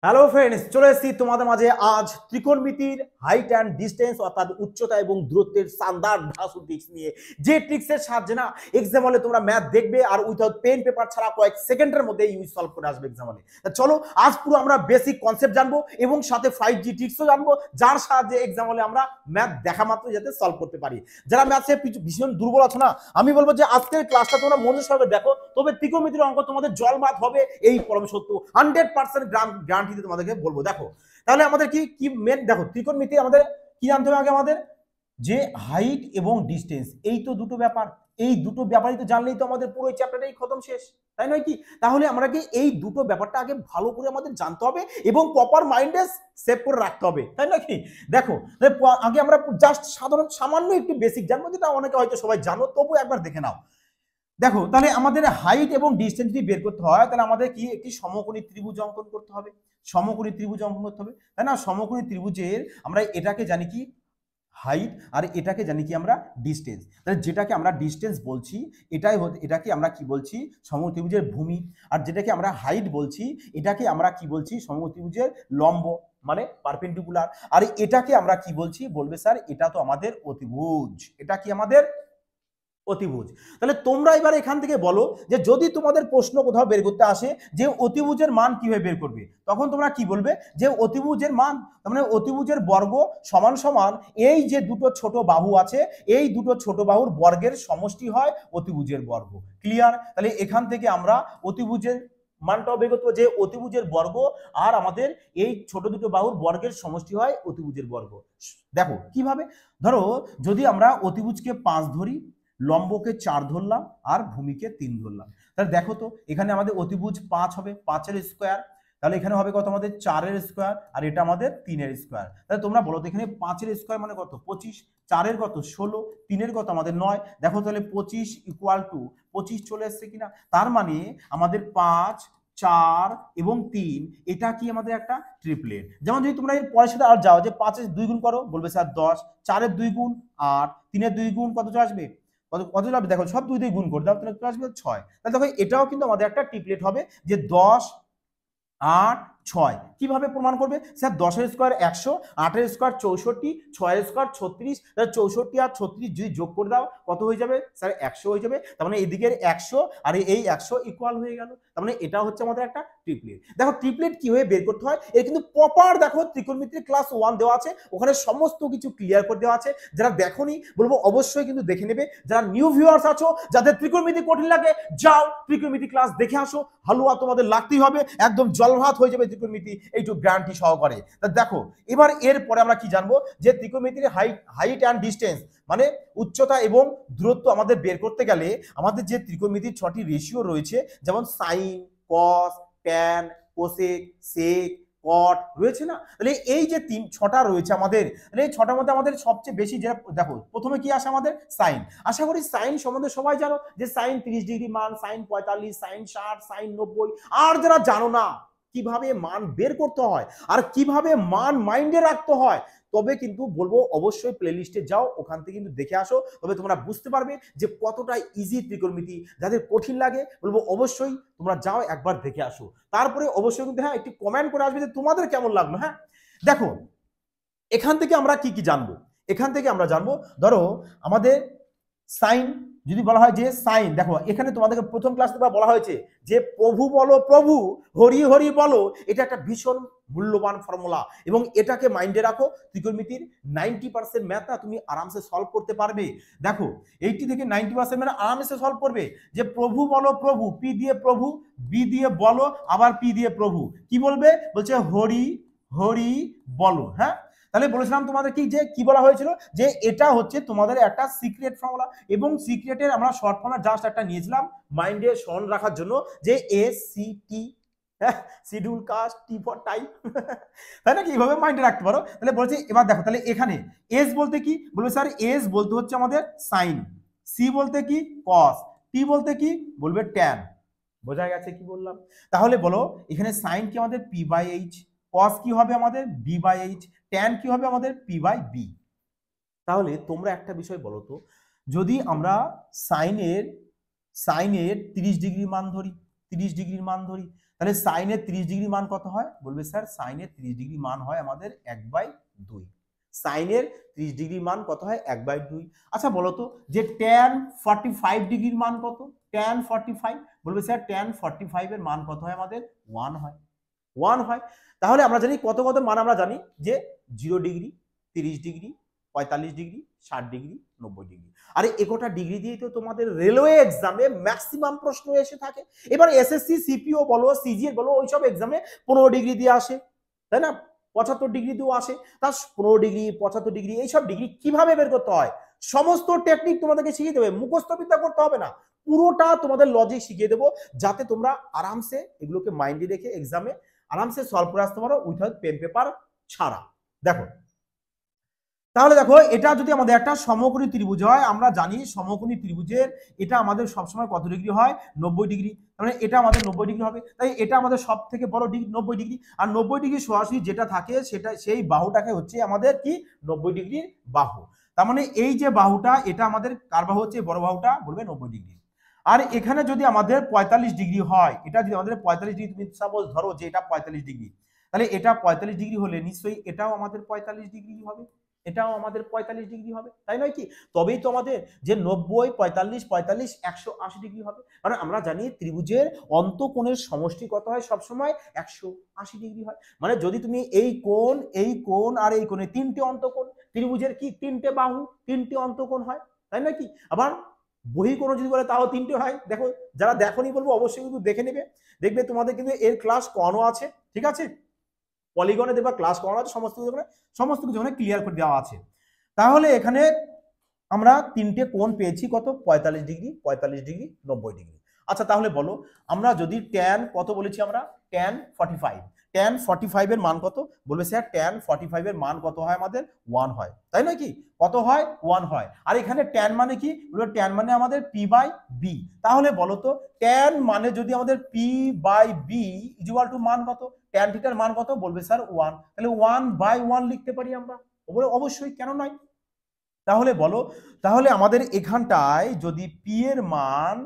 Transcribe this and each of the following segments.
Hello friends, চলে এসেছি তোমাদের মাঝে আজ ত্রিকোণমিতির হাইট অ্যান্ড ডিস্টেন্স অর্থাৎ উচ্চতা এবং দূরত্বের শানদার ধাসু ট্রিক্স নিয়ে। যে ট্রিক্সের সাহায্যে না এক্সাম হলে তোমরা ম্যাথ দেখবে আর উইথাউট পেন পেপার ছাড়া কয়েক সেকেন্ডের মধ্যে ইউজ সলভ করে আসবে এক্সাম হলে। চলো আজ পুরো আমরা বেসিক কনসেপ্ট জানবো এবং সাথে 5G ট্রিক্সও জানবো, যার সাহায্যে এক্সাম হলে আমরা ম্যাথ দেখা মাত্র যাতে সলভ করতে পারি। যারা ম্যাথে ভীষণ দুর্বল আছো না, আমি বলবো যে আজকের ক্লাসটা তোমরা মনোযোগ সহকারে দেখো, তবে ত্রিকোণমিতির অঙ্ক তোমাদের জল মাত হবে, এই পরম সত্য 100% গ্যারান্টি তোমাদেরকে বলবো। দেখো তাহলে আমাদের কি কি মেন, দেখো ত্রিকোণমিতি আমাদের কি জানতে হবে আগে, আমাদের যে হাইট এবং ডিস্টেন্স, এই তো দুটো ব্যাপার, এই দুটো ব্যাপারই তো জানলেই তো আমাদের পুরো চ্যাপ্টারটাই খতম, শেষ, তাই নয় কি? তাহলে আমরা কি এই দুটো ব্যাপারটা আগে ভালো করে আমাদের জানতে হবে এবং প্রপার মাইন্ডে সেভ করে রাখতে হবে, তাই না কি? দেখো আগে আমরা জাস্ট সাধারণ সামান্য একটু বেসিক জানবো, যেটা অনেকে হয়তো সবাই জানো, তবু একবার দেখে নাও। দেখো তাহলে আমাদের হাইট এবং ডিস্টেন্স যদি বের করতে হয়, তাহলে আমাদের কি একটি সমকোণী ত্রিভুজ অঙ্কন করতে হবে, সমকোণী ত্রিভুজ অঙ্কন করতে হবে, তাই না? সমকোণী ত্রিভুজের আমরা এটাকে জানি কি হাইট, আর এটাকে জানি কি আমরা ডিস্টেন্স। তাহলে যেটাকে আমরা ডিস্টেন্স বলছি এটাকে আমরা কি বলছি, সমকোণী ত্রিভুজের ভূমি। আর যেটাকে আমরা হাইট বলছি এটাকে আমরা কি বলছি, সমকোণী ত্রিভুজের লম্ব, মানে পারপেন্ডিকুলার। আর এটাকে আমরা কি বলছি, বলবে স্যার এটা তো আমাদের অতিভুজ, এটা কি আমাদের অতিভুজ। তাহলে তোমরা এবার এখান থেকে বলো যে যদি তোমাদের প্রশ্ন কোথাও বের করতে আসে যে অতিভুজের মান কিভাবে বের করবে, তখন তোমরা কি বলবে যে অতিভুজের মান, মানে অতিভুজের বর্গ সমান সমান এই যে দুটো ছোট বাহু আছে, এই দুটো ছোট বাহুর বর্গের সমষ্টি হয় অতিভুজের বর্গ। ক্লিয়ার? তাহলে এখান থেকে আমরা অতিভুজের মানটাও বের করতে, যে অতিভুজের বর্গ আর আমাদের এই ছোট দুটো বাহুর বর্গের সমষ্টি হয় অতিভুজের বর্গ। দেখো কিভাবে, ধরো যদি আমরা অতিভুজকে 5 ধরি, লম্বকে 4 ধরলাম আর ভূমিকে 3 ধরলাম, তাহলে দেখো তো এখানে আমাদের অতিভুজ 5 হবে, 5-এর স্কোয়ার, তাহলে এখানে হবে কত আমাদের 4-এর স্কোয়ার, আর এটা আমাদের 3-এর স্কোয়ার। তাহলে তোমরা বলো তো এখানে 5-এর স্কোয়ার মানে কত, 25, 4-এর কত 16, 3-এর কত আমাদের 9। দেখো তাহলে 25 ইকুয়াল টু 25 চলে এসছে কিনা, তার মানে আমাদের 5, 4 এবং 3 এটা কি আমাদের একটা ট্রিপলেট। যেমন যদি তোমরা এর পরের সাথে আর যাও যে 5-এর 2 গুণ করো, বলবে স্যার 10, 4-এর 2 গুণ 8, 3-এর 2 গুণ কত আসবে, কত যাবে, দেখো সব দুই দিয়ে গুণ করে দাও, তাহলে আসবে 6। তাহলে দেখো এটাও কিন্তু আমাদের একটা ট্রিপলেট হবে, যে 10, 8, 6। কিভাবে প্রমাণ করবে স্যার, 10-এর স্কোয়ার 100, 8-এর স্কোয়ার 64, 6-এর স্কোয়ার 36, তাহলে 64 আর 36 যদি যোগ করে দাও কত হয়ে যাবে স্যার, 100 হয়ে যাবে। তার মানে এদিকের 100 আর এই 100 ইকুয়াল হয়ে গেল। তার মানে এটা হচ্ছে আমাদের একটা ট্রিপলেট। দেখো ট্রিপলেট কিভাবে বের করতে হয়, এর কিন্তু প্রপার দেখো ত্রিকোণমিতির ক্লাস 1 দেওয়া আছে, ওখানে সমস্ত কিছু ক্লিয়ার করে দেওয়া আছে। যারা দেখোনি বলবো অবশ্যই কিন্তু দেখে নেবে। যারা নিউ ভিউয়ার্স আছো, যাদের ত্রিকোণমিতি কঠিন লাগে, যাও ত্রিকোণমিতি ক্লাস দেখে আসো, হালুয়া তোমাদের লাগতেই হবে, একদম জলভাত হয়ে যাবে ত্রিকোণমিতি, এইটুকু গ্যারান্টি সহকারে। তা দেখো এবার এরপরে আমরা কি জানবো, যে ত্রিকোণমিতির হাইট অ্যান্ড ডিস্টেন্স মানে উচ্চতা এবং দূরত্ব আমাদের বের করতে গেলে আমাদের যে ত্রিকোণমিতির 6টি রেশিও রয়েছে, যেমন সাইন, কস, ট্যান, কোসেক, সেক, কট রয়েছে না, তাহলে এই যে 6টা রয়েছে আমাদের, তাহলে এই 6টার মধ্যে আমাদের সবচেয়ে বেশি যেটা, দেখো প্রথমে কি আসে আমাদের সাইন। আশা করি সাইন সম্বন্ধে সবাই জানো, যে সাইন 30 ডিগ্রি মান, সাইন 45, সাইন 60, সাইন 90। আর যারা জানো না কিভাবে মান বের করতে হয় আর কিভাবে মান মাইন্ডে রাখতে হয়, তবে কিন্তু বলবো অবশ্যই প্লেলিস্টে যাও, ওখান থেকে কিন্তু দেখে আসো, তবে তোমরা বুঝতে পারবে যে কতটা ইজি ত্রিকোণমিতি। যাদের কঠিন লাগে বলবো অবশ্যই তোমরা যাও একবার দেখে আসো, তারপরে অবশ্যই কিন্তু হ্যাঁ একটি কমেন্ট করে আসবে যে তোমাদের কেমন লাগলো। হ্যাঁ দেখো এখান থেকে আমরা কি কি জানবো, এখান থেকে আমরা জানবো, ধরো আমাদের সাইন যদি বলা হয়, যে সাইন, দেখো এখানে তোমাদেরকে প্রথম ক্লাস থেকে বলা হয়েছে যে প্রভু বলো প্রভু, হরি হরি বলো, এটা একটা ভীষণ মূল্যবান ফর্মুলা এবং এটাকে মাইন্ডে রাখো। ত্রিকোণমিতির 90% ম্যাথটা তুমি আরামসে সলভ করতে পারবে। দেখো 80 থেকে 90% ম্যাথ আরামসে সলভ করবে। যে প্রভু বলো প্রভু, পি দিয়ে প্রভু, বি দিয়ে বলো, আবার পি দিয়ে প্রভু, কি বলবে, বলছে হরি হরি বলো। হ্যাঁ তাহলে বলেছিলাম তোমাদের যে কি বলা হয়েছিল, যে এটা হচ্ছে তোমাদের একটা সিক্রেট ফর্মুলা, এবং সিক্রেটের আমরা শর্ট ফর্ম জাস্ট একটা নিয়েছিলাম মাইন্ডে স্মরণ রাখার জন্য, যে SCT, schedule caste, T for time, তাই না, কিভাবে মাইন্ডে রাখতে পারো। তাহলে বলছি এবার দেখো, তাহলে এখানে এস বলতে কি, বলবে স্যার এস বলতে হচ্ছে আমাদের সাইন, সি বলতে কি কস, টি বলতে কি, বলবে ট্যান। বোঝা গেছে কি বললাম? তাহলে বলো এখানে সাইন কি আমাদের P/H, কস কি হবে আমাদের B/H, ট্যান কি হবে আমাদের P/B। তাহলে তোমরা একটা বিষয় বলো তো, যদি আমরা সাইনের 30 ডিগ্রি মান ধরি, 30 ডিগ্রির মান ধরি, তাহলে সাইনের 30 ডিগ্রি মান কত হয়? বলবে স্যার সাইনের 30 ডিগ্রি মান হয় আমাদের 1/2। সাইনের 30 ডিগ্রি মান কত হয়? 1/2। আচ্ছা বলো তো যে tan 45 ডিগ্রির মান কত? tan 45, বলবে স্যার tan 45 এর মান কত হয় আমাদের? 1 হয়। 1 হয়। তাহলে আমরা জানি কত কত মান আমরা জানি যে 0 degree, 30 degree, 45 degree, 60 degree, 90 degree. আরে একটা ডিগ্রি দিয়েই তো তোমাদের রেলওয়ে এক্সামে ম্যাক্সিমাম প্রশ্ন এসে থাকে। এবার এসএসসি সিপিও বলো, সিজিএল বলো, ওইসব এক্সামে 15 ডিগ্রি দিয়ে আসে, তাই না? 75 ডিগ্রি দিয়েও আসে। তার 15 ডিগ্রি, 75 ডিগ্রি এইসব ডিগ্রি কিভাবে বের করতে হয় সমস্ত টেকনিক তোমাদেরকে শিখিয়ে দেবে, মুখস্থ বিদ্যা করতে হবে না, পুরোটা তোমাদের লজিক শিখিয়ে দেবো, যাতে তোমরা আরামসে এগুলোকে মাইন্ডে রেখে এক্সামে আরামসে সলভ করে আসতে পারো উইথাউট পেন পেপার ছাড়া। দেখো তাহলে দেখো এটা যদি আমাদের একটা সমকোণী ত্রিভুজ হয়, আমরা জানি সমকোণী ত্রিভুজের এটা আমাদের সবসময় কত ডিগ্রি হয়? 90 ডিগ্রি। মানে এটা আমাদের 90 ডিগ্রি হবে, তাই এটা আমাদের সব থেকে বড় ডিগ্রি 90 ডিগ্রি। আর 90 ডিগ্রি সরাসরি যেটা থাকে সেটা সেই বাহুটাকে হচ্ছে আমাদের কি 90 ডিগ্রির বাহু। তার মানে এই যে বাহুটা এটা আমাদের কার বাহু হচ্ছে? বড় বাহুটা বলবে 90 ডিগ্রি। আর এখানে যদি আমাদের 45 ডিগ্রি হয়, এটা যদি আমাদের 45 ডিগ্রি, তুমি সাপোজ ধরো যে এটা 45 ডিগ্রি, তাহলে এটা 45 ডিগ্রি হলে নিশ্চয়ই এটাও আমাদের 45 ডিগ্রি হবে, এটাও আমাদের 45 ডিগ্রি হবে, তাই নয় কি? তবেই তো আমাদের যে 90, 45, 45, 180 ডিগ্রি হবে। কারণ আমরা জানি ত্রিভুজের অন্তঃকোণের সমষ্টি কত হয়? সবসময় 180 ডিগ্রি হয়। মানে যদি তুমি এই কোণ আর এই কোণে তিনটে অন্তঃকোণ, ত্রিভুজের কি তিনটে বাহু, তিনটে অন্তঃকোণ হয়, তাই না কি? আবার বহিঃকোণ যদি বলে তাও তিনটে হয়। দেখো যারা দেখোনি বলবো অবশ্যই কিন্তু দেখে নেবে, দেখবে তোমাদের কিন্তু এর ক্লাস করানো আছে, ঠিক আছে? পলিগনে দেখবা ক্লাস করানো আছে, সমস্ত কিছু ওখানে ক্লিয়ার করে দেওয়া আছে। তাহলে এখানে আমরা তিনটে কোণ পেয়েছি কত? 45 ডিগ্রি, 45 ডিগ্রি, 90 ডিগ্রি। আচ্ছা তাহলে বলো আমরা যদি tan কত বলেছি আমরা? tan 45, tan 45 এর মান কত? বলবে স্যার tan 45 এর মান কত হয় আমাদের? 1 হয়, তাই না কি? কত হয়? 1 হয়। আর এখানে tan মানে কি? বলবে tan মানে আমাদের p/b। তাহলে বলো তো tan মানে যদি আমাদের p/b ইকুয়াল টু মান কত? tan থিটার মান কত? বলবে স্যার 1। তাহলে 1/1 লিখতে পারি আমরা, বলে অবশ্যই, কেন নয়? তাহলে বলো তাহলে আমাদের এখানটায় যদি পি এর মান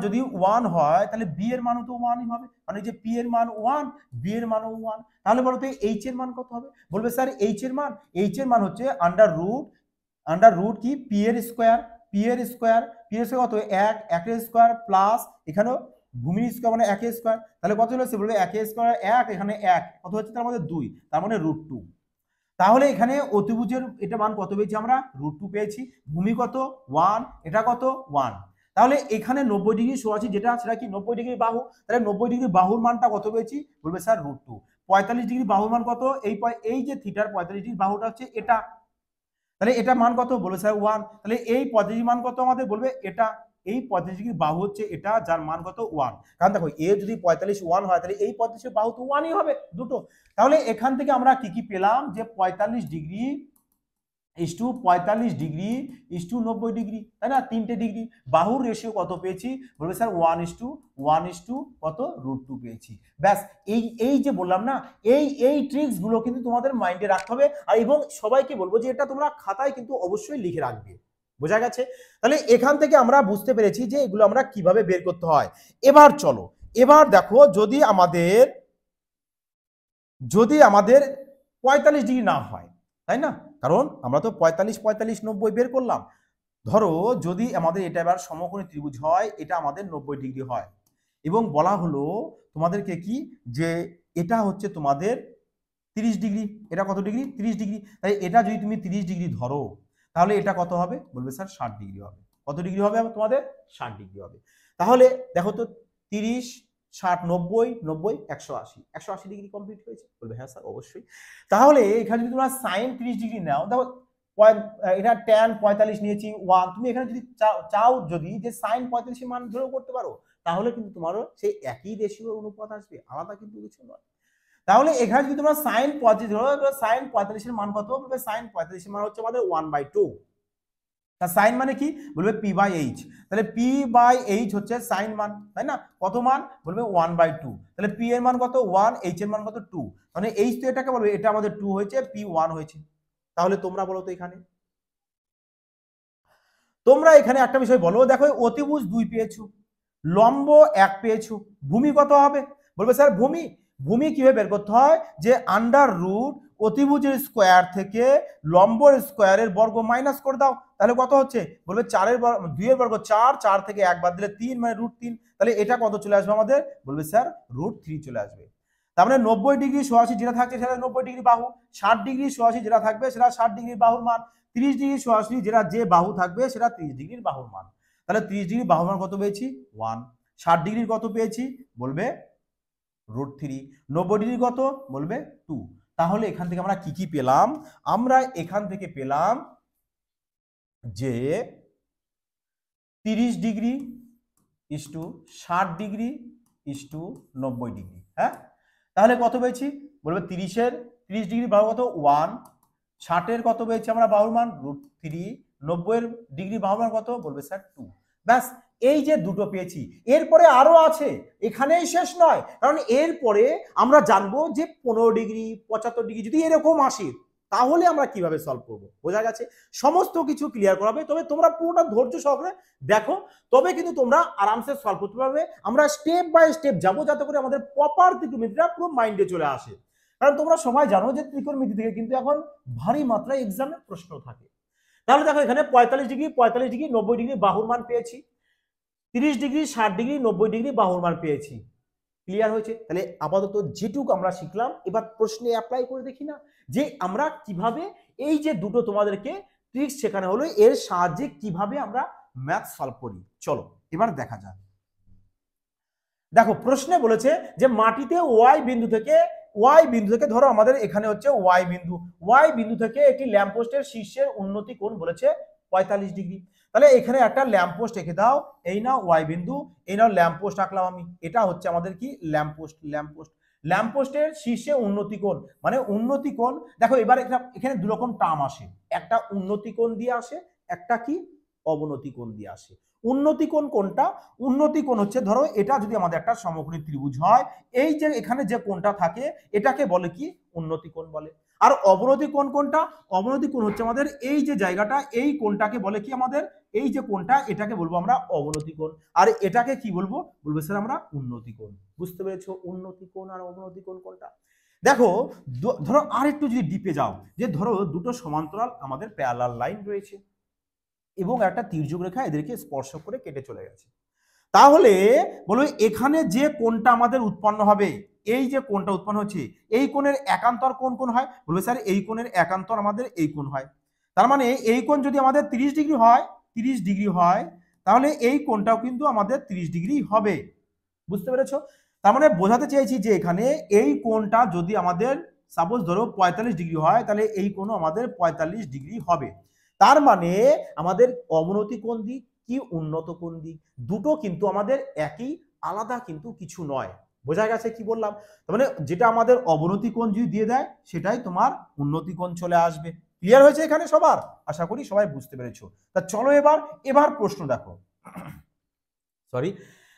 যদি 1 হয়, তাহলে বি এর মানও তো 1ই হবে। মানে যে পি এর মান 1, বি এর মানও 1। তাহলে বলো তো এইচ এর মান কত হবে? বলবে স্যার এইচ এর মান হচ্ছে আন্ডার রুট কি পি এর স্কোয়ার, কত? 1, 1 এর স্কোয়ার প্লাস এখানেও ভূমির স্কোয়ার মানে 1 এর স্কোয়ার। তাহলে কত হচ্ছে? বলবে 1 এর স্কোয়ার 1, এখানে 1 কত হচ্ছে? তার মধ্যে 2, তার মানে √2। তাহলে এখানে অতিভুজের এটা মান কত পেয়েছি আমরা? √2 পেয়েছি। ভূমি কত? 1, এটা কত? 1। তাহলে এখানে 90 ডিগ্রি সরাসরি যেটা সেটা কি 90 ডিগ্রি বাহু। তাহলে 90 ডিগ্রি বাহুর মানটা কত পেয়েছি? বলবে স্যার √2। 45 ডিগ্রি বাহুর মান কত? এই যে থিটার 45 ডিগ্রি বাহুটা হচ্ছে এটা, তাহলে এটা মান কত? বলবে স্যার 1। তাহলে এই 45 মান কত আমাদের? বলবে এটা, এই 45 ডিগ্রি বাহু হচ্ছে এটা, যার মান কত? 1। কারণ দেখো এ যদি 45 1 হয়, তাহলে এই 45 এর বাহু তো 1ই হবে দুটো। তাহলে এখান থেকে আমরা কি কি পেলাম? যে 45 degree is to 45 degree is to 90 degree, তাই না? তিনটে ডিগ্রি। বাহুর রেশিও কত পেয়েছি? বলবে স্যার 1:1 কত? √2 পেয়েছি। ব্যাস, এই যে বললাম না, এই ট্রিক্স গুলো কিন্তু তোমাদের মাইন্ডে রাখতে হবে। আর এবং সবাইকে বলবো যে এটা তোমরা খাতায় কিন্তু অবশ্যই লিখে রাখবে। বোঝা গেছে? তাহলে এখান থেকে আমরা বুঝতে পেরেছি যে এগুলো আমরা কিভাবে বের করতে হয়। এবার চলো, এবার দেখো যদি আমাদের 45 ডিগ্রি না হয়, তাই না? কারণ আমরা তো 45, 45, 90 বের করলাম। ধরো যদি আমাদের এটা এবার সমকোণী ত্রিভুজ হয়, এটা আমাদের 90 ডিগ্রি হয় এবং বলা হলো তোমাদেরকে কি যে এটা হচ্ছে তোমাদের 30 ডিগ্রি, এটা কত ডিগ্রি? 30 ডিগ্রি। তাই এটা যদি তুমি 30 ডিগ্রি ধরো, তাহলে এটা কত হবে? বলবে স্যার 60 ডিগ্রি হবে। কত ডিগ্রি হবে তোমাদের? 60 ডিগ্রি হবে। তাহলে দেখো তো 30, 60, 90, 90, 180, 180 ডিগ্রি কমপ্লিট হয়েছে। বলবে হ্যাঁ স্যার অবশ্যই। তাহলে এখানে যদি তোমরা সাইন 30 ডিগ্রি নাও, দেখো এটা tan 45 নিয়েছি 1, তুমি এখানে যদি চাও যদি যে সাইন 45 এর মান ধরেও করতে পারো, তাহলে কিন্তু তোমারও সেই একই রেশিও অনুপাত আসবে, আলাদা কিন্তু কিছু নয়। তাহলে এখানে যদি তোমরা সাইন 45 ধরো, সাইন 45 এর মান কত? বলবে সাইন 45 এর মান হচ্ছে আমাদের 1/2। তা সাইন মানে কি? বলবে p/h। তাহলে p/h হচ্ছে সাইন মান, তাই না? কত মান? বলবে 1/2। তাহলে p এর মান কত? 1, h এর মান কত? 2। মানে h তো এটাকে বলবে, এটা আমাদের 2 হয়েছে, p 1 হয়েছে। তাহলে তোমরা বলো তো এখানে তোমরা এখানে একটা বিষয় বলো, দেখো অতিভুজ 2 পেয়েছো, লম্ব 1 পেয়েছো, ভূমি কত হবে? বলবে স্যার ভূমি কিভাবে বের করতে হয়, যে আন্ডার রুট অতিভুজের স্কোয়ার থেকে লম্বর স্কোয়ারের বর্গ মাইনাস করে দাও, তাহলে কত হচ্ছে? বলবে 2 এর বর্গ 4, 4 থেকে 1 বাদ দিলে 3, মানে √3। তাহলে এটা কত চলে আসবে আমাদের? বলবে স্যার √3 চলে আসবে। তার মানে 90 ডিগ্রি 88 যেটা থাকছে সেটা 90 ডিগ্রি বাহু, 60 ডিগ্রি 88 যেটা থাকবে সেটা 60 ডিগ্রি বাহুর মান, 30 ডিগ্রি 88 যেটা যে বাহু থাকবে সেটা 30 ডিগ্রির বাহুর মান। তাহলে 30 ডিগ্রি বাহুর মান কত পেয়েছি? 1। 60 ডিগ্রির কত পেয়েছি? বলবে √3। 90 ডিগ্রি কত? বলবে 2। তাহলে এখান থেকে আমরা কি কি পেলাম? আমরা এখান থেকে পেলাম যে 30 degree is to 60 degree is to 90 degree. হ্যাঁ, তাহলে কত পেয়েছি? বলবে 30 ডিগ্রি বাহু কত? 1। 60 কত পেয়েছি আমরা বাহুর মান? √3। 90 ডিগ্রি বাহুর মান কত? বলবে স্যার 2। ব্যাস, এই যে দুটো পেয়েছি। এরপরে আরো আছে, এখানেই শেষ নয়, কারণ এরপরে আমরা জানবো যে 15 ডিগ্রি 75 ডিগ্রি যদি এরকম আসে তাহলে আমরা কিভাবে সলভ করবো। বোঝা গেছে? সমস্ত কিছু ক্লিয়ার করাবে, তবে তোমরা পুরোটা ধৈর্য সহকারে দেখো, তবে কিন্তু তোমরা আরামসে সলভ করতে পারবে। আমরা স্টেপ বাই স্টেপ যাবো যাতে করে আমাদের প্রপার ত্রিকোণমিতিটা পুরো মাইন্ডে চলে আসে। কারণ তোমরা সবাই জানো যে ত্রিকোণমিতি থেকে কিন্তু এখন ভারী মাত্রায় এক্সামে প্রশ্ন থাকে। তাহলে দেখো এখানে 45 ডিগ্রি 90 ডিগ্রি বাহুর মান পেয়েছি, 30 ডিগ্রি 60 ডিগ্রি 90 ডিগ্রি বাহুর মান পেয়েছি। ক্লিয়ার হয়েছে? তাহলে আপাতত যেটুকু আমরা শিখলাম এবার প্রশ্নে অ্যাপ্লাই করে দেখি না, যে আমরা কিভাবে এই যে দুটো তোমাদেরকে ট্রিক্স শেখানো হলো এর সাহায্যে কিভাবে আমরা ম্যাথ সলভ করি। চলো এবার দেখা যাক। দেখো প্রশ্নে বলেছে যে মাটিতে ওয়াই বিন্দু থেকে ধরো আমাদের এখানে হচ্ছে ওয়াই বিন্দু থেকে একটি ল্যাম্পপোস্টের শীর্ষের উন্নতি কোণ বলেছে 45 ডিগ্রি। তাহলে এখানে একটা ল্যাম্পপোস্ট এঁকে দাও, এই নাও ওয়াই বিন্দু, এই নাও ল্যাম্পপোস্ট আঁকলাম আমি, এটা হচ্ছে আমাদের কি? ল্যাম্পপোস্টের শীর্ষে উন্নতি কোণ, মানে উন্নতি কোণ। দেখো এবার এখানে দু রকম টার্ম আসে, একটা উন্নতি কোণ দিয়ে আসে, একটা কি? অবনতি কোণ দিয়ে আসে। উন্নতি কোণ কোনটা? উন্নতি কোণ হচ্ছে, ধরো এটা যদি আমাদের একটা সমকোণী ত্রিভুজ হয়, এই যে এখানে যে কোণটা থাকে এটাকে বলে কি? উন্নতি কোণ বলে। আর অবনতি কোণ কোনটা? অবনতি কোণ হচ্ছে আমাদের এই যে জায়গাটা, এই কোণটাকে বলে কি? আমাদের এই যে কোণটা এটাকে বলবো আমরা অবনতি কোণ, আর এটাকে কি বলবো? বলবো স্যার আমরা উন্নতি কোণ। বুঝতে পেরেছো উন্নতি কোণ আর অবনতি কোণ কোনটা? দেখো ধরো আর একটু যদি ডিপে যাও, যে ধরো দুটো সমান্তরাল আমাদের প্যারালাল লাইন রয়েছে এবং একটা তির্যক রেখা এদেরকে স্পর্শ করে কেটে চলে গেছে, তাহলে বলো এখানে যে কোণটা আমাদের উৎপন্ন হবে, এই যে কোণটা উৎপন্ন হচ্ছে এই কোণের একান্তর কোণ কোন হয়? বলবে স্যার এই কোণের একান্তর আমাদের এই কোণ হয়। তার মানে এই কোণ যদি আমাদের 30 ডিগ্রি হয় তাহলে এই কোণটাও কিন্তু আমাদের 30 ডিগ্রি হবে। বুঝতে পেরেছো? তার মানে বোঝাতে চাইছি যে এখানে এই কোণটা যদি আমাদের সাপোজ ধরো 45 ডিগ্রি হয় তাহলে এই কোণও আমাদের 45 ডিগ্রি হবে। তার মানে আমাদের অবনতি কোণ দিক কি উন্নত কোণ দিক দুটো কিন্তু আমাদের একই, আলাদা কিন্তু কিছু নয়। বোঝা গেছে কি বললাম? তার মানে যেটা আমাদের অবনতি কোণ যদি দিয়ে দেয় সেটাই তোমার উন্নতি কোণ চলে আসবে। ক্লিয়ার হয়েছে এখানে সবার? আশা করি সবাই বুঝতে পেরেছো। তা চলো এবার প্রশ্ন দেখো। সরি,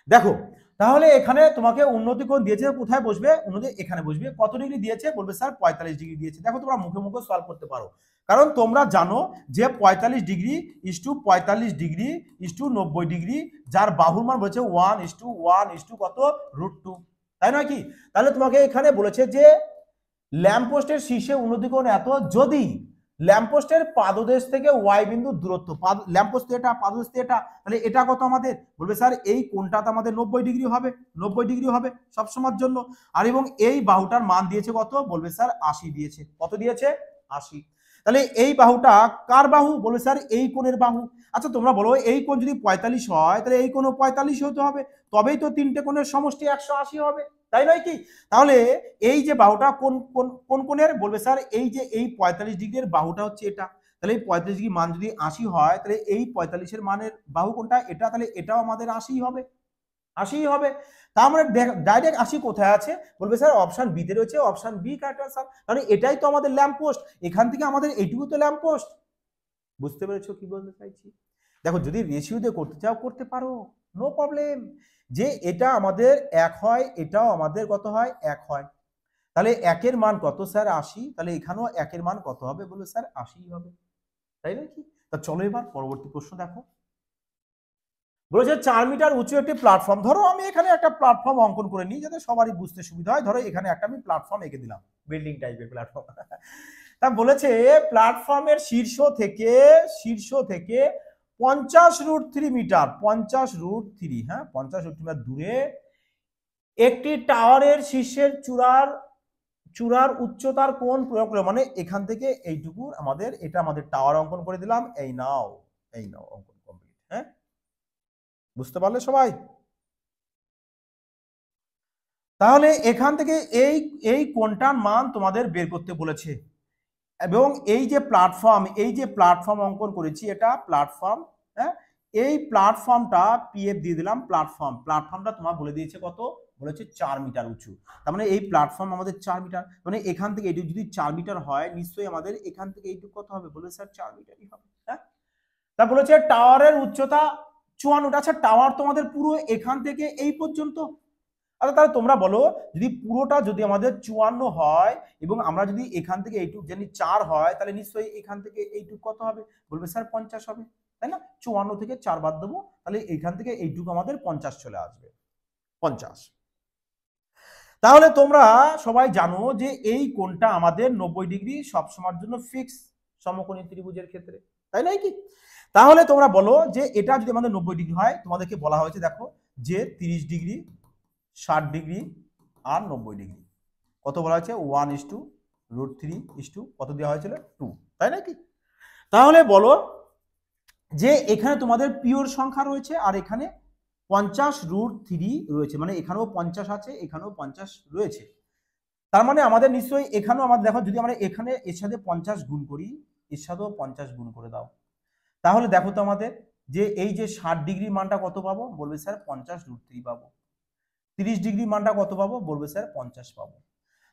দেখো তাহলে এখানে তোমাকে উন্নতি কোণ দিয়েছে, কোথায় বসবে? উন্নতি এখানে বসবে। কত ডিগ্রি দিয়েছে? বলবে স্যার 45 ডিগ্রি দিয়েছে। দেখো তোমরা মুখে মুখে সলভ করতে পারো, কারণ তোমরা জানো যে 45 degree is to 45 degree is to 90 degree, যার বাহুর মান বলেছে 1:1 ইস টু কত? √2, তাই নয় কি? তাহলে তোমাকে এখানে বলেছে যে ল্যাম্পপোস্টের শীর্ষে উন্নতি কোণ এত, যদি ল্যাম্পপোস্টের পাদদেশ থেকে ওয়াই বিন্দু দূরত্ব, ল্যাম্পপোস্ট এটা পাদদেশ এটা, তাহলে এটা কত আমাদের? বলবে স্যার এই কোণটা তো আমাদের 90 ডিগ্রি হবে, 90 ডিগ্রি হবে সবসময়ের জন্য। আর এবং এই বাহুটার মান দিয়েছে কত? বলবে স্যার 80 দিয়েছে। কত দিয়েছে? 80। তাহলে এই বাহুটা কার বাহু? বলবে স্যার এই কোণের বাহু। আচ্ছা তোমরা বলো এই কোণ যদি 45 হয় তাহলে এই কোণও 45 হতে হবে, তবেই তো তিনটে কোণের সমষ্টি 180 হবে, তাই নয় কি? তাহলে এই যে বাহুটা কোন কোন কোণের? বলবে স্যার এই যে এই 45 ডিগ্রির বাহুটা হচ্ছে এটা, তাহলে এই 45 ডিগ্রি মান যদি 80 হয় তাহলে এই 45 এর মানের বাহু কোনটা? এটা, তাহলে এটাও আমাদের 80 হবে, 80 হবে। তার মানে ডাইরেক্ট 80 কোথায় আছে? বলবে স্যার অপশন বি তে রয়েছে, অপশন বি কারেক্ট আনসার, কারণ এটাই তো আমাদের ল্যাম্প পোস্ট, এখান থেকে আমাদের এইটুকু তো ল্যাম্প পোস্ট। বুঝতে পেরেছো কি বলতে চাইছি? দেখো যদি রেশিও দিয়ে করতে চাও করতে পারো, নো প্রবলেম। যে এটা আমাদের 1 হয়, এটাও আমাদের কত হয়? 1 হয়, তাহলে 1 এর মান কত? স্যার 80। তাহলে এখানেও 1 এর মান কত হবে? বলবে স্যার 80 হবে, তাই না কি? তা চলো এবার পরবর্তী প্রশ্ন দেখো। বলেছে 4 মিটার উঁচু একটি প্ল্যাটফর্ম। ধরো আমি এখানে একটা প্ল্যাটফর্ম অঙ্কন করে নিই যাতে সবারই বুঝতে সুবিধা হয়। ধরো এখানে একটা আমি প্ল্যাটফর্ম এঁকে দিলাম, বিল্ডিং টাইপের প্ল্যাটফর্ম। তা বলেছে প্ল্যাটফর্মের শীর্ষ থেকে 50√3 মিটার, 50√3, হ্যাঁ 50√3 মিটার দূরে একটি টাওয়ারের শীর্ষের চূড়ার উচ্চতার কোণ প্রয়োগ করে, মানে এখান থেকে এইটুকু আমাদের, এটা আমাদের টাওয়ার অঙ্কন করে দিলাম। এই নাও অঙ্কন কমপ্লিট। হ্যাঁ, বুঝতে পারলে সবাই? তাহলে এখান থেকে এই কোণটার মান তোমাদের বের করতে বলেছে, এবং এই যে প্ল্যাটফর্ম অঙ্কন করেছি, এটা প্ল্যাটফর্ম। হ্যাঁ, এই প্ল্যাটফর্মটা পিএফ দিয়ে দিলাম। প্ল্যাটফর্মটা তোমার বলে দিয়েছে কত, বলেছে 4 মিটার উঁচু। তার মানে এই প্ল্যাটফর্ম আমাদের 4 মিটার, মানে এখান থেকে এইটুকু যদি 4 মিটার হয়, নিশ্চয়ই আমাদের এখান থেকে এইটুকু কত হবে, বলে স্যার 4 মিটারই হবে। হ্যাঁ, তা বলেছে টাওয়ারের উচ্চতা 54। আচ্ছা, টাওয়ার তোমাদের পুরো এখান থেকে এই পর্যন্ত। আচ্ছা, তাহলে তোমরা বলো, যদি পুরোটা যদি আমাদের 54 হয় এবং আমরা যদি এখান থেকে এইটুক জানি 4 হয়, তাহলে নিশ্চয়ই এখান থেকে এইটুক কত হবে, বলবে স্যার 50 হবে, তাই না? 54 থেকে 4 বাদ দেবো, তাহলে এখান থেকে এইটুক আমাদের 50 চলে আসবে, 50। তাহলে তোমরা সবাই জানো যে এই কোণটা আমাদের 90 ডিগ্রি সবসময়ের জন্য ফিক্স সমকোণী ত্রিভুজের ক্ষেত্রে, তাই নয় কি? তাহলে তোমরা বলো যে এটা যদি আমাদের 90 ডিগ্রি হয়, তোমাদেরকে বলা হয়েছে দেখো যে 30 ডিগ্রি, 60 ডিগ্রি আর 90 ডিগ্রি কত বলা হয়েছে, 1:√3 কত দেওয়া হয়েছিল, 2, তাই নাকি? তাহলে বলো যে এখানে তোমাদের পিওর সংখ্যা রয়েছে আর এখানে 50√3 রয়েছে, মানে এখানেও 50 আছে, এখানেও 50 রয়েছে। তার মানে আমাদের নিশ্চয়ই এখানেও আমাদের দেখো, যদি আমরা এখানে এর সাথে 50 গুণ করি, এর সাথেও 50 গুণ করে দাও, তাহলে দেখো তো আমাদের যে এই যে 60 ডিগ্রি মানটা কত পাবো, বলবে স্যার 50√3 পাবো। 30 ডিগ্রি মানটা কত পাবো, বলবে স্যার 50 পাবো।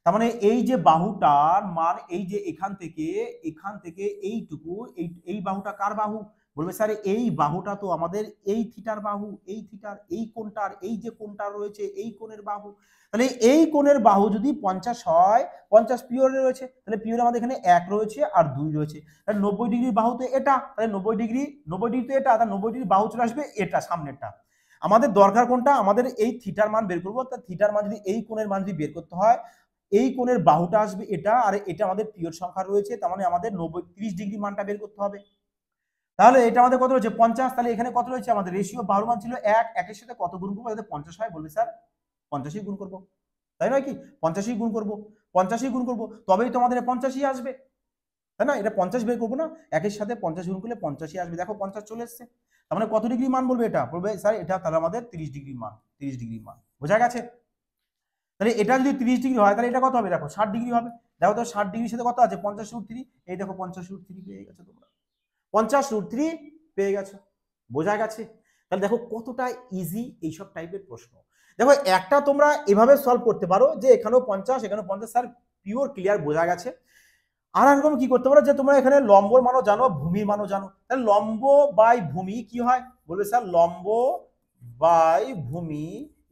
তার মানে এই যে বাহুটার মান, এই যে এখান থেকে এইটুকু, এই বাহুটা কার বাহু, বলবে স্যার এই বাহুটা তো আমাদের এই থিটার বাহু, এই থিটার এই কোণটার, এই যে কোণটা রয়েছে এই কোণের বাহু। তাহলে এই কোণের বাহু যদি 50 হয়, 50 পিওরে রয়েছে, তাহলে পিওরে আমাদের এখানে 1 রয়েছে আর 2 রয়েছে, তাহলে 90 ডিগ্রি বাহু তো এটা, তাহলে 90 ডিগ্রি তো এটা, তাহলে 90 ডিগ্রি বাহু চলে আসবে এটা সামনেরটা। আমাদের দরকার কোনটা, আমাদের এই থিটার মান বের করবো। তা থিটার মান যদি এই কোণের মান যদি বের করতে হয়, এই কোণের বাহুটা আসবে এটা, আর এটা আমাদের পিওর সংখ্যা রয়েছে, তার মানে আমাদের 30 ডিগ্রি মানটা বের করতে হবে। তাহলে এটা আমাদের কত রয়েছে, 50। তাহলে এখানে কত রয়েছে, আমাদের রেশিও বাহুর মান ছিল 1, একের সাথে কত গুণ করবো যাতে 50 হয়, বলবে স্যার 50ই গুণ করবো, তাই নয় কি? 50ই গুণ করবো, 50ই গুণ করবো, তবেই তো আমাদের 50ই আসবে, তাই না? এটা 50 বের করবো না, একের সাথে 50 গুণ করলে 50ই আসবে। দেখো 50 চলে এসছে, তার মানে কত ডিগ্রি মান বলবে, এটা বলবে স্যার এটা তাহলে আমাদের 30 ডিগ্রি মান, 30 ডিগ্রি মান, বোঝা গেছে? তাহলে এটা যদি 30 ডিগ্রি হয়, তাহলে এটা কত হবে, দেখো 60 ডিগ্রি হবে। দেখো তো 60 ডিগ্রির সাথে কত আছে, 50√3, এই দেখো 50√3 পেয়ে গেছো তোমরা, 50√3 পেয়ে গেছো, বোঝা গেছে? তাহলে দেখো কতটা ইজি এইসব টাইপের প্রশ্ন। দেখো একটা তোমরা এভাবে সলভ করতে পারো যে এখানেও 50, এখানেও 50, স্যার পিওর ক্লিয়ার, বোঝা গেছে। আর একরকম কি করতে পারো, যে তোমরা এখানে লম্বর মানও জানো, ভূমির মানও জানো, তাহলে লম্ব বাই ভূমি কি হয়, বলবে স্যার লম্ব বাই ভূমি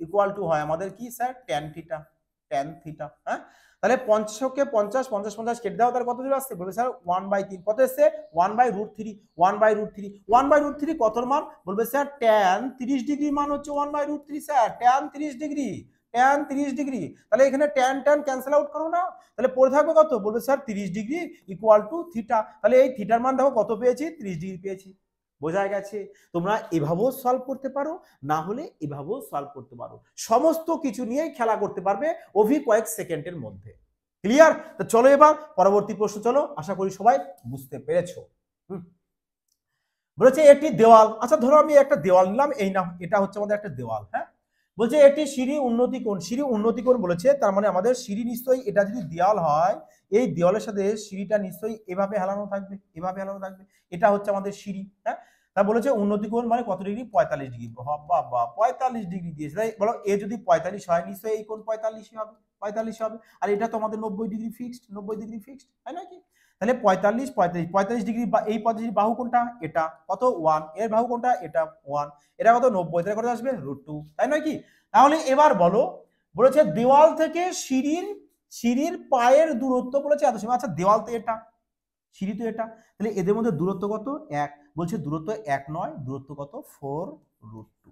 ইকুয়াল টু হয় আমাদের কি স্যার, ট্যান থিটা। হ্যাঁ, তাহলে 50কে 50, 50 50 কেটে দাও, তাহলে কত দূর আসছে, বলবে স্যার 1/3, কত এসছে 1/√3, 1/√3, 1/√3 কতর মান, বলবে স্যার ট্যান 30 ডিগ্রি মান হচ্ছে 1/√3, sir tan 30 degree, tan 30 degree. তাহলে এখানে ট্যান ট্যান ক্যান্সেল আউট করো না, তাহলে পড়ে থাকবে কত, বলবে sir 30 degree equal to theta. তাহলে এই থিটার মান দেখো কত পেয়েছি, 30 ডিগ্রি পেয়েছি, বোঝা গেছে? তোমরা এভাবেও সলভ করতে পারো, না হলে এভাবেও সলভ করতে পারো, সমস্ত কিছু নিয়ে খেলা করতে পারবে ওভি কয়েক সেকেন্ডের মধ্যে। ক্লিয়ার? তো চলো এবার পরবর্তী প্রশ্ন, চলো, আশা করি সবাই বুঝতে পেরেছো। বলেছে একটি দেওয়াল, আচ্ছা ধরো আমি একটা দেওয়াল নিলাম, এই না এটা হচ্ছে আমাদের একটা দেওয়াল। হ্যাঁ, বলছে একটি সিঁড়ি উন্নতি কোণ বলেছে, তার মানে আমাদের সিঁড়ি নিশ্চয়ই, এটা যদি দেওয়াল হয়, এই দেওয়ালের সাথে সিঁড়িটা নিশ্চয়ই এভাবে হেলানো থাকবে, এটা হচ্ছে আমাদের সিঁড়ি। হ্যাঁ, তা বলেছে উন্নতি কোণ মানে কত ডিগ্রি, 45 ডিগ্রি। বাবা 45 ডিগ্রি দিয়েছে, তাই বলো এ যদি 45 হয়, নিশ্চয়ই এই কোণ 45 হবে, 45 হবে। আর এটা তো আমাদের 90 ডিগ্রি ফিক্সড, 90 ডিগ্রি ফিক্সড, তাই নাকি? তাহলে 45 45 45 ডিগ্রি, এই 45 ডিগ্রি বাহু কোনটা, এটা কত 1, এর বাহু কোনটা, এটা 1, এটা কত 90, তাহলে কত আসবে √2, তাই নয় কি? তাহলে এবার বলো, বলেছে দেওয়াল থেকে সিঁড়ির পায়ের দূরত্ব বলেছে এত সময়। আচ্ছা দেওয়াল তো এটা, সিঁড়ি তো এটা, তাহলে এদের মধ্যে দূরত্ব কত 1, বলছে দূরত্ব 1 নয়, দূরত্ব কত 4√2।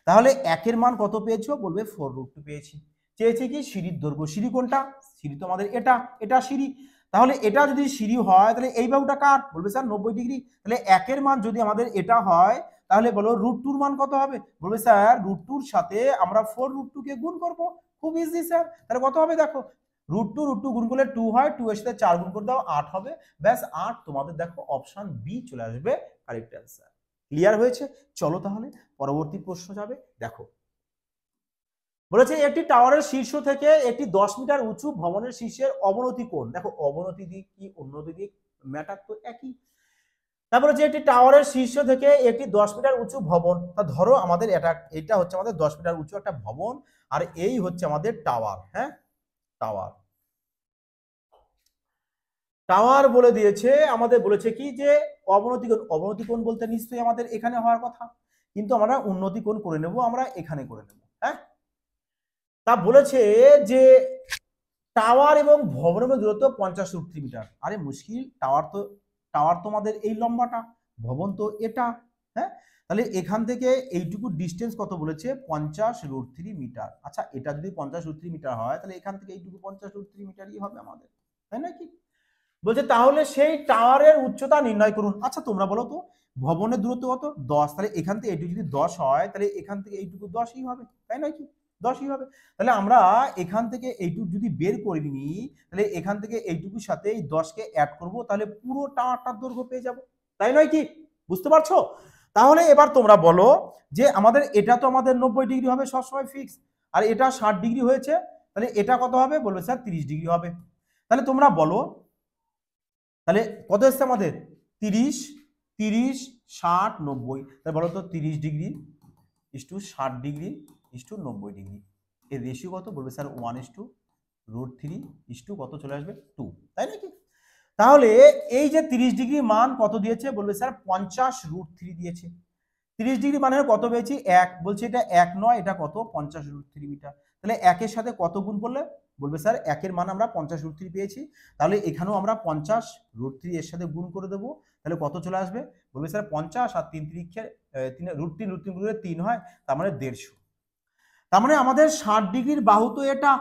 তাহলে 1 এর মান কত পেয়েছো, বলবে 4√2 পেয়েছি। চেয়েছে কি সিঁড়ির দৈর্ঘ্য, সিঁড়ি কোনটা, সিঁড়ি তো আমাদের এটা, এটা সিঁড়ি। তাহলে এটা যদি সিঁড়ি হয় তাহলে এই বাহুটা কার, বলবে স্যার 90 ডিগ্রি। তাহলে 1 এর মান যদি আমাদের এটা হয় তাহলে বলো √2 মান কত হবে, বলবে স্যার √2 সাথে আমরা 4√2 কে গুণ করব। খুব ইজি স্যার, তাহলে কত হবে দেখো, √2 গুণ করলে 2 হয়, 2 এর সাথে 4 গুণ করে দাও 8 হবে, ব্যাস 8 তোমাদের দেখো অপশন বি চলে আসবে কারেক্ট অ্যান্সার। ক্লিয়ার হয়েছে? চলো তাহলে পরবর্তী প্রশ্ন যাবে। দেখো বলেছে একটি টাওয়ারের শীর্ষ থেকে একটি 10 মিটার উঁচু ভবনের শীর্ষের অবনতি কোণ, দেখো অবনতি দিক কি উন্নতি দিক ম্যাটার তো একই। তারপরে যে একটি টাওয়ারের শীর্ষ থেকে একটি 10 মিটার উঁচু ভবন, তা ধরো আমাদের এটা হচ্ছে আমাদের 10 মিটার উঁচু একটা ভবন, আর এই হচ্ছে আমাদের টাওয়ার। হ্যাঁ, টাওয়ার টাওয়ার বলে দিয়েছে আমাদের, বলেছে কি যে অবনতি কোণ, অবনতি কোণ বলতে নিশ্চয়ই আমাদের এখানে হওয়ার কথা, কিন্তু আমরা উন্নতি কোণ করে নেব, আমরা এখানে করে নেব। হ্যাঁ, তা বলেছে যে টাওয়ার এবং ভবনের মধ্যে দূরত্ব 50√3 মিটার। আরে মুশকিল, টাওয়ার তো আমাদের এই লম্বাটা, ভবন তো এটা। হ্যাঁ, তাহলে এখান থেকে এইটুকু ডিস্টেন্স কত বলেছে, 50√3 মিটার। আচ্ছা, এটা যদি 50√3 মিটার হয় তাহলে এখান থেকে এইটুকু 50√3 মিটারই হবে আমাদের, তাই নাকি? বলছে তাহলে সেই টাওয়ারের উচ্চতা নির্ণয় করুন। আচ্ছা তোমরা বলো তো, ভবনের দূরত্ব কত 10, তাহলে এখান থেকে এইটুকু যদি 10 হয় তাহলে এখান থেকে এইটুকু 10ই হবে, তাই নাকি? 10ই হবে। তাহলে আমরা এখান থেকে এইটুকু যদি বের করে নিই তাহলে এখান থেকে এইটুকুর সাথে এই 10কে অ্যাড করব, তাহলে পুরো টাওয়ারটার দৈর্ঘ্য পেয়ে যাব, তাই নয় কি? বুঝতে পারছো? তাহলে এবার তোমরা বলো যে আমাদের এটা তো আমাদের 90 ডিগ্রি হবে সবসময় ফিক্স, আর এটা 60 ডিগ্রি হয়েছে, তাহলে এটা কত হবে, বলবে স্যার 30 ডিগ্রি হবে। তাহলে তোমরা বলো, তাহলে কত এসছে আমাদের 30, 30, 60, 90, তাহলে বলো তো 30 degree is to 60 degree is to 90 degree, এর রেশিও কত, বলবে স্যার 1:√3 ইস্টু কত চলে আসবে 2, তাই নাকি? তাহলে এই যে 30 ডিগ্রি মান কত দিয়েছে, বলবে স্যার 50√3 দিয়েছে। 30 ডিগ্রি মানে কত পেয়েছি 1, বলছে এটা 1 নয়, এটা কত 50√3 মিটার। তাহলে 1 এর সাথে কত গুণ করলে, বলবে স্যার 1 এর মান আমরা 50√3 পেয়েছি, তাহলে এখানেও আমরা 50√3 এর সাথে গুণ করে দেবো, তাহলে কত চলে আসবে, বলবে স্যার 50 আর 3 3 √3 গুণে 3 হয়, তার মানে 150। তার মানে আমাদের 60 ডিগ্রির বাহু তো এটা,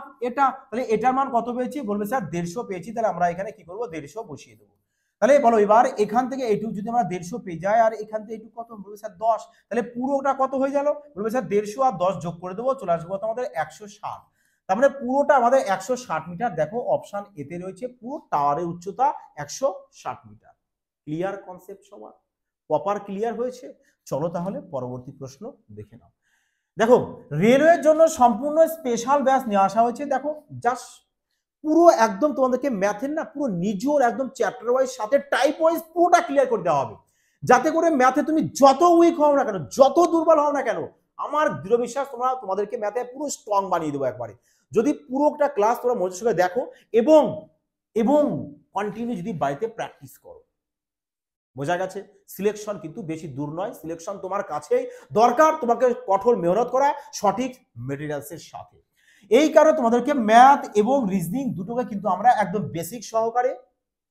তাহলে এটার মান কত পেয়েছি, বলবে স্যার 150 পেয়েছি, তাহলে আমরা এখানে কি করবো 150 বসিয়ে দেবো। তাহলে বলো এবার এখান থেকে এইটুকু যদি আমরা 150 পেয়ে যাই আর এখান থেকে এইটুকু কত, বলবে স্যার 10, তাহলে পুরোটা কত হয়ে গেল, বলবে স্যার 150 আর 10 যোগ করে দেবো, চলে আসবে কত আমাদের 160। তার মানে পুরোটা আমাদের 160 মিটার। দেখো অপশন এতে রয়েছে পুরো টাওয়ারের উচ্চতা 160 মিটার। ক্লিয়ার কনসেপ্ট সবার, প্রপার ক্লিয়ার হয়েছে? চলো তাহলে পরবর্তী প্রশ্ন দেখে নাও। দেখো রেলওয়ের জন্য সম্পূর্ণ স্পেশাল ব্যাচ নিয়ে আসা হয়েছে। দেখো জাস্ট পুরো একদম তোমাদেরকে ম্যাথের না পুরো নিজের একদম চ্যাপ্টার ওয়াইজ সাথে টাইপ ওয়াইজ পুরোটা ক্লিয়ার করে দেওয়া হবে, যাতে করে ম্যাথে তুমি যত উইক হও না কেন, যত দুর্বল হও না কেন, আমার দৃঢ় বিশ্বাস তোমাদেরকে ম্যাথে পুরো স্ট্রং বানিয়ে দেবো একবারে, যদি পুরোটা ক্লাস তোমরা মনোযোগ সঙ্গে দেখো এবং এবং কন্টিনিউ যদি বাড়িতে প্র্যাকটিস করো। বোঝা গেছে? সিলেকশন কিন্তু বেশি দূর নয়, সিলেকশন তোমার কাছেই দরকার, তোমাকে কঠোর মেহনত করা সঠিক মেটেরিয়ালসের সাথে। এই কারণে তোমাদেরকে ম্যাথ এবং রিজনিং দুটোকে কিন্তু আমরা একদম বেসিক সহকারে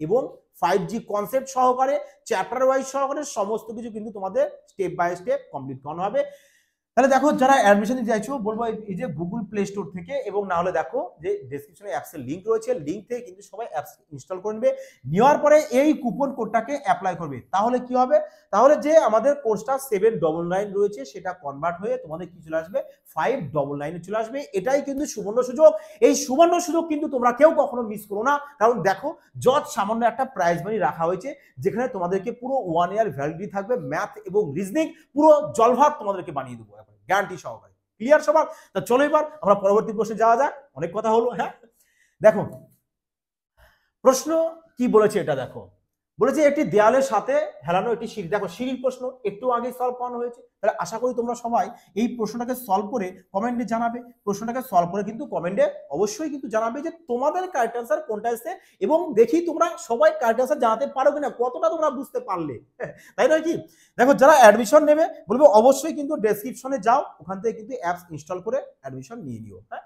এবং 5G কনসেপ্ট সহকারে চ্যাপ্টার ওয়াইজ সহকারে সমস্ত কিছু কিন্তু তোমাদের স্টেপ বাই স্টেপ কমপ্লিট করানো হবে। তাহলে দেখো যারা অ্যাডমিশন নিতে চাইছো বলবো এই যে গুগল প্লে স্টোর থেকে, এবং না হলে দেখো যে ডেসক্রিপশনে অ্যাপসের লিংক রয়েছে, লিংক থেকে কিন্তু সবাই অ্যাপস ইনস্টল করে নেবে, নেওয়ার পরে এই কুপন কোডটাকে অ্যাপ্লাই করবে। তাহলে কি হবে, তাহলে যে আমাদের কোর্সটা 799 রয়েছে সেটা কনভার্ট হয়ে তোমাদের কি চলে আসবে 599 চলে আসবে। এটাই কিন্তু সুবর্ণ সুযোগ, এই সুবর্ণ সুযোগ কিন্তু তোমরা কেউ কখনো মিস করো না, কারণ দেখো যত সামান্য একটা প্রাইজ মানি রাখা হয়েছে, যেখানে তোমাদেরকে পুরো 1 ইয়ার ভ্যালিডিটি থাকবে, ম্যাথ এবং রিজনিং পুরো জলভাত তোমাদেরকে বানিয়ে দেবো গ্যারান্টি সহকারে। ক্লিয়ার সবার? তা চলো এবার আমরা পরবর্তী প্রশ্নে যাওয়া যাক, অনেক কথা হলো। হ্যাঁ দেখো প্রশ্ন কি বলেছে, এটা দেখো বলেছে একটি দেয়ালের সাথে হেলানো একটি সিঁড়ি। দেখো সিঁড়ির প্রশ্ন একটু আগে সলভ করানো হয়েছে, তাহলে আশা করি তোমরা সবাই এই প্রশ্নটাকে সলভ করে কমেন্টে জানাবে। প্রশ্নটাকে সলভ করে কিন্তু কমেন্টে অবশ্যই কিন্তু জানাবে যে তোমাদের কারেক্ট অ্যান্সার কোনটা এসেছে, এবং দেখি তোমরা সবাই কারেক্ট অ্যান্সার জানাতে পারো কিনা, কতটা তোমরা বুঝতে পারলে, তাই নয় কি? দেখো যারা অ্যাডমিশন নেবে বলবো অবশ্যই কিন্তু ডেসক্রিপশনে যাও, ওখান থেকে কিন্তু অ্যাপস ইনস্টল করে অ্যাডমিশন নিয়ে নিও। হ্যাঁ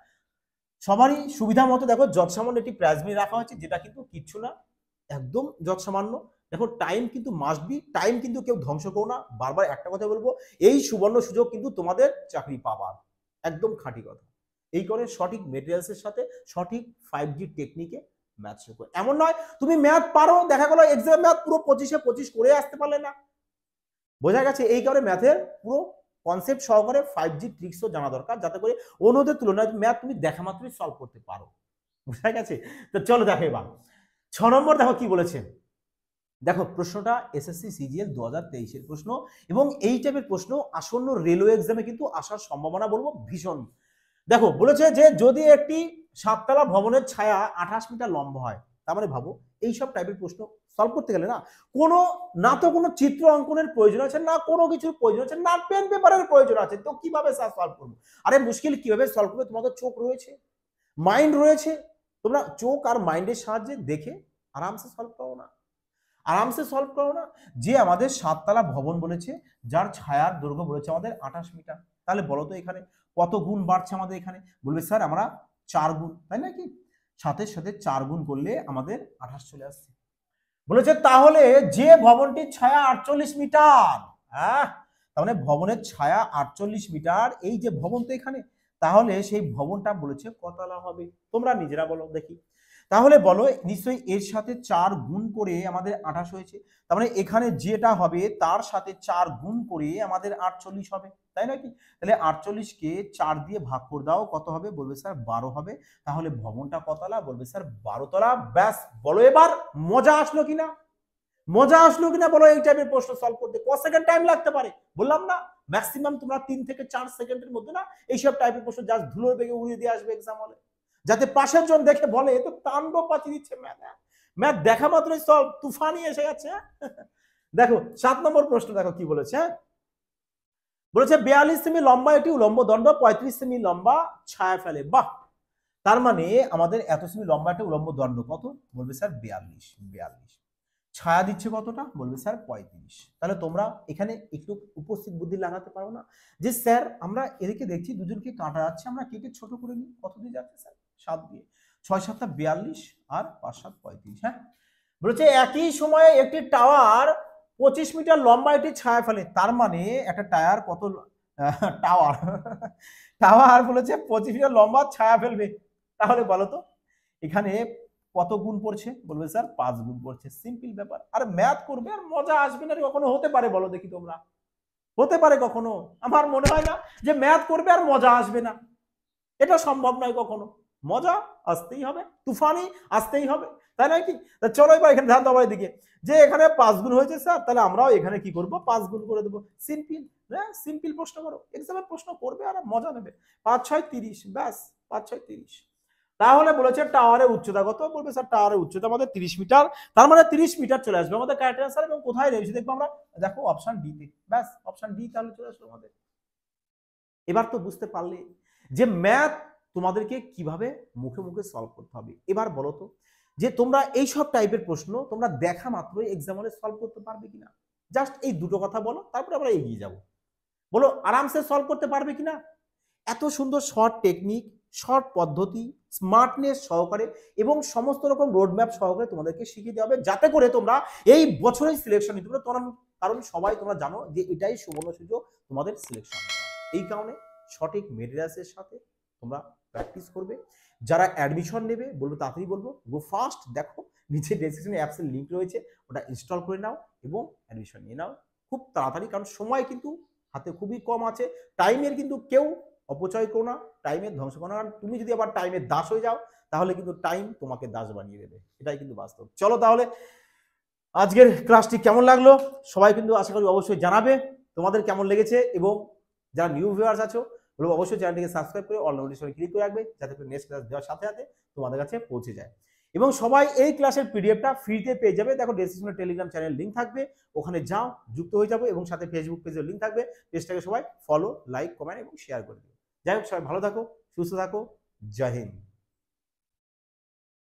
সবারই সুবিধা মতো দেখো যৎসামান্য একটি প্রাইজ মানি রাখা হয়েছে, যেটা কিন্তু কিচ্ছু না, একদম যৎসামান্য। দেখো টাইম কিন্তু মাস্ট বি, টাইম কিন্তু কেউ ধ্বংস করো না। বারবার একটা কথা বলবো, এই সুবর্ণ সুযোগ কিন্তু তোমাদের চাকরি পাবার, একদম খাঁটি কথা। এই করে সঠিক মেটেরিয়ালসের সাথে সঠিক 5G টেকনিকে ম্যাথ শেখো। এমন নয় তুমি ম্যাথ পারো, দেখা গেলো এক্সাম ম্যাথ পুরো 25-এ 25 করে আসতে পারলে না, বোঝা গেছে? এই কারণে ম্যাথের পুরো কনসেপ্ট সহকারে 5G ট্রিক্সও জানা দরকার, যাতে করে অন্যদের তুলনায় ম্যাথ তুমি দেখা মাত্রই সলভ করতে পারো, বোঝা গেছে? তো চলো দেখো এবার 6 নম্বর দেখো কি বলেছে। দেখো প্রশ্নটা এসএসসি সিজিএল 2023-এর প্রশ্ন, এবং এই টাইপের প্রশ্ন আসন্ন রেলওয়ে এক্সামে কিন্তু আসার সম্ভাবনা বলবো ভীষণ। দেখো বলেছে যে যদি একটি 7তলা ভবনের ছায়া 28 মিটার লম্বা হয়, তার মানে ভাবো এইসব টাইপের প্রশ্ন সলভ করতে গেলে না কোনো, না তো কোনো চিত্র অঙ্কনের প্রয়োজন আছে, না কোনো কিছুর প্রয়োজন আছে, না পেন পেপারের প্রয়োজন আছে, তো কিভাবে স্যার সলভ করবো? আরে মুশকিল কিভাবে সলভ করবে? তোমাদের চোখ রয়েছে, মাইন্ড রয়েছে, তোমরা চোখ আর মাইন্ডের সাহায্যে দেখে আরামসে সলভ করো না, আরামসে সলভ করো না। যে আমাদের 7তলা ভবন বলেছে, যার ছায়ার দৈর্ঘ্য বলেছে আমাদের 28 মিটার, তাহলে বলো তো এখানে কত গুণ বাড়ছে আমাদের? এখানে বলবে স্যার আমরা 4 গুণ, তাই নাকি? সাথে সাথে 4 গুণ করলে আমাদের 28 চলে আসছে। বলেছে তাহলে যে ভবনটির ছায়া 48 মিটার, হ্যাঁ তার মানে ভবনের ছায়া 48 মিটার, এই যে ভবন তো এখানে, তাহলে সেই ভবনটা বলেছে কতলা হবে? তোমরা নিজেরা বলো দেখি। তাহলে বলো নিশ্চয়ই এর সাথে 4 গুণ করে আমাদের 28 হয়েছে, তার মানে এখানে যেটা হবে তার সাথে 4 গুণ করে আমাদের 48 হবে, তাই নাকি? তাহলে 48-কে 4 দিয়ে ভাগ করে দাও, কত হবে? বলবে স্যার 12 হবে। তাহলে ভবনটা কতলা? বলবে স্যার 12 তলা। ব্যাস, বলো এবার মজা আসলো কিনা, মজা আসলো কিনা বলো? এই টাইপের প্রশ্ন সলভ করতে কত সেকেন্ড টাইম লাগতে পারে বললাম না? ম্যাক্সিমাম তোমরা 3 থেকে 4 সেকেন্ডের মধ্যে না এইসব টাইপের প্রশ্ন জাস্ট ধুলোর বেগে উড়িয়ে দিয়ে আসবে এক্সাম হলে, যাতে পাশের জন দেখে বলে এ তো তাণ্ডব পাঠিয়ে দিচ্ছে ম্যাথ, ম্যাথ দেখা মাত্রই সলভ, তুফানই এসে গেছে। দেখো 7 নম্বর প্রশ্ন দেখো কি বলেছে। বলেছে 42 সেমি লম্বা একটি উলম্ব দণ্ড 35 সেমি লম্বা ছায়া ফেলে। বাহ, তার মানে আমাদের এত সেমি লম্বা একটা উলম্ব দণ্ড কত? বলবে স্যার 42। ছায়া দিচ্ছে কতটা? বলবে স্যার 35। তাহলে তোমরা এখানে একটু উপস্থিত বুদ্ধি লাগাতে পারো না যে স্যার আমরা এদিকে দেখছি দুজনকে কাটা যাচ্ছে, আমরা কেটে ছোট করে নিই। কত দিয়ে যাচ্ছে স্যার? 7 দিয়ে। 6-7 42 আর 5-7 35। হ্যাঁ, বলেছে একই সময়ে একটি টাওয়ার 25 মিটার লম্বা একটি ছায়া ফেলে, তার মানে একটা টায়ার কত টাওয়ার টাওয়ার বলেছে 25 মিটার লম্বা ছায়া ফেলবে। তাহলে বলো তো এখানে কত গুণ পড়ছে? বলবে স্যার 5 গুণ পড়ছে। সিম্পল ব্যাপার। আর ম্যাথ করবে আর মজা আসবে না কখনো? হতে পারে বলো দেখি তোমরা? হতে পারে কখনো? আমার মনে হয় না যে ম্যাথ করবে আর মজা আসবে না, এটা সম্ভব নয় কখনো। মজা আসতেই হবে, তুফানি আসতেই হবে, তাই নয় কি? চলো এবার এখানে ধ্যান দেওয়ার দিকে, যে এখানে 5 গুণ হয়েছে স্যার, তাহলে আমরাও এখানে কি করব? 5 গুণ করে দেবো। সিম্পল। হ্যাঁ, সিম্পল প্রশ্ন করো, এক্সামের প্রশ্ন করবে আর মজা নেবে। 5-6 30, ব্যাস 5-6 30। তাহলে বলেছে টাওয়ারের উচ্চতা কত? বলবে স্যার টাওয়ারের উচ্চতা আমাদের 30 মিটার, তার মানে 30 মিটার চলে আসবে আমাদের কারেক্ট অ্যান্সার। এবং কোথায় রয়েছে দেখবো আমরা? দেখো অপশন ডি তে। ব্যাস, অপশন ডি তাহলে চলে আসলো আমাদের। এবার তো বুঝতে পারলে যে ম্যাথ তোমাদেরকে কিভাবে মুখে মুখে সলভ করতে হবে। এবার বলো তো যে তোমরা এই সব টাইপের প্রশ্ন তোমরা দেখা মাত্রই এক্সাম হলে সলভ করতে পারবে কিনা? জাস্ট এই দুটো কথা বলো, তারপরে আমরা এগিয়ে যাব। বলো আরামসে সলভ করতে পারবে কিনা? এত সুন্দর শর্ট টেকনিক, শর্ট পদ্ধতি, স্মার্টনেস সহকারে এবং সমস্ত রকম রোডম্যাপ সহকারে তোমাদেরকে শিখিয়ে দেওয়া হবে, যাতে করে তোমরা এই বছরেই সিলেকশন নিতে পারো। কারণ সবাই তোমরা জানো যে এটাই সুবর্ণ সুযোগ তোমাদের সিলেকশন। এই কারণে সঠিক মেটেরিয়ালসের সাথে তোমরা প্র্যাকটিস করবে। যারা অ্যাডমিশন নেবে বলবো তাড়াতাড়ি বলবো গো ফাস্ট, দেখো নিচে ডেসক্রিপশনে অ্যাপসের লিঙ্ক রয়েছে, ওটা ইনস্টল করে নাও এবং অ্যাডমিশন নিয়ে নাও খুব তাড়াতাড়ি, কারণ সময় কিন্তু হাতে খুবই কম আছে। টাইমের কিন্তু কেউ অপচয় করো না, টাইমের ধ্বংস করো না, কারণ তুমি যদি আবার টাইমের দাস হয়ে যাও তাহলে কিন্তু টাইম তোমাকে দাস বানিয়ে দেবে, এটাই কিন্তু বাস্তব। চলো তাহলে আজকের ক্লাসটি কেমন লাগলো সবাই কিন্তু আশা করি অবশ্যই জানাবে তোমাদের কেমন লেগেছে, এবং যারা নিউ ভিউয়ার্স আছো বলবো অবশ্যই চ্যানেলটিকে সাবস্ক্রাইব করে অল নোটিফিকেশনে ক্লিক করে রাখবে, যাতে করে নেক্সট ক্লাস দেওয়ার সাথে সাথে তোমাদের কাছে পৌঁছে যায়। এবং সবাই এই ক্লাসের পিডিএফটা ফ্রিতে পেয়ে যাবে। দেখো ডেসক্রিপশনে টেলিগ্রাম চ্যানেল লিঙ্ক থাকবে, ওখানে যাও, যুক্ত হয়ে যাবে, এবং সাথে ফেসবুক পেজের লিঙ্ক থাকবে। পেজটাকে সবাই ফলো, লাইক, কমেন্ট এবং শেয়ার করে দিও। যাই হোক, সবাই ভালো থাকো, সুস্থ থাকো, জয় হিন্দ।